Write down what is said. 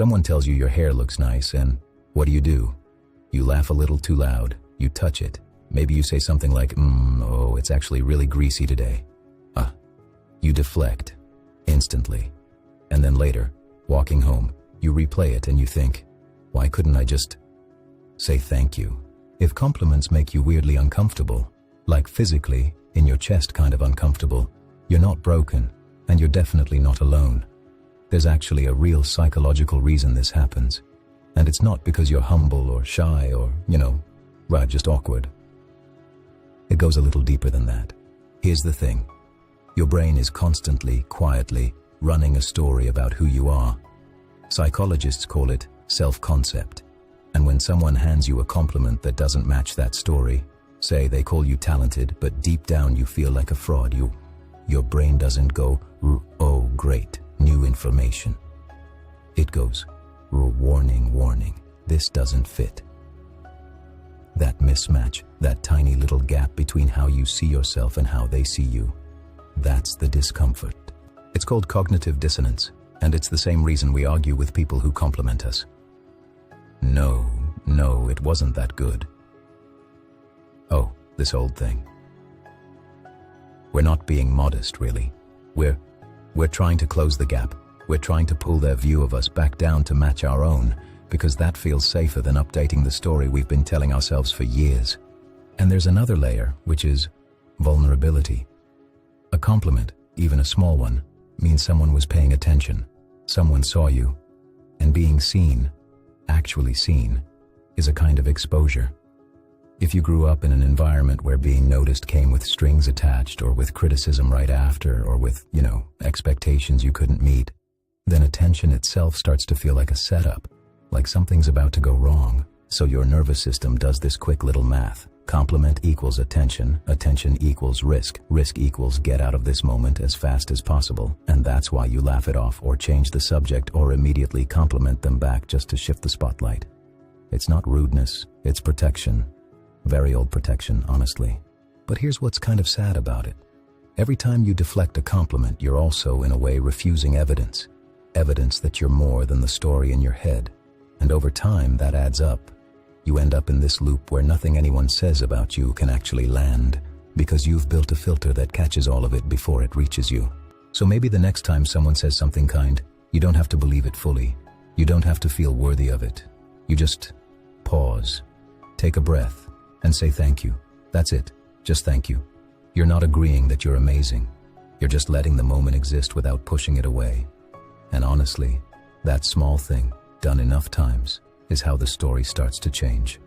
Someone tells you your hair looks nice, and what do? You laugh a little too loud, you touch it. Maybe you say something like, oh, it's actually really greasy today. You deflect, instantly. And then later, walking home, you replay it and you think, why couldn't I just say thank you? If compliments make you weirdly uncomfortable, like physically, in your chest kind of uncomfortable, you're not broken, and you're definitely not alone. There's actually a real psychological reason this happens. And it's not because you're humble or shy or, just awkward. It goes a little deeper than that. Here's the thing. Your brain is constantly, quietly, running a story about who you are. Psychologists call it self-concept. And when someone hands you a compliment that doesn't match that story, say they call you talented, but deep down you feel like a fraud, your brain doesn't go, oh great, new information. It goes, warning, this doesn't fit. That mismatch, that tiny little gap between how you see yourself and how they see you, that's the discomfort. It's called cognitive dissonance, and it's the same reason we argue with people who compliment us. No, it wasn't that good. Oh, this old thing. We're not being modest, really. We're trying to close the gap. We're trying to pull their view of us back down to match our own, because that feels safer than updating the story we've been telling ourselves for years. And there's another layer, which is vulnerability. A compliment, even a small one, means someone was paying attention. Someone saw you. And being seen, actually seen, is a kind of exposure. If you grew up in an environment where being noticed came with strings attached, or with criticism right after, or with, expectations you couldn't meet, then attention itself starts to feel like a setup, like something's about to go wrong. So your nervous system does this quick little math. Compliment equals attention, attention equals risk equals get out of this moment as fast as possible, and that's why you laugh it off or change the subject or immediately compliment them back just to shift the spotlight. It's not rudeness, it's protection. Very old protection, honestly. But here's what's kind of sad about it. Every time you deflect a compliment, you're also, in a way, refusing evidence. Evidence that you're more than the story in your head. And over time, that adds up. You end up in this loop where nothing anyone says about you can actually land, because you've built a filter that catches all of it before it reaches you. So maybe the next time someone says something kind, you don't have to believe it fully. You don't have to feel worthy of it. You just pause, take a breath, and say thank you. That's it. Just thank you. You're not agreeing that you're amazing. You're just letting the moment exist without pushing it away. And honestly, that small thing, done enough times, is how the story starts to change.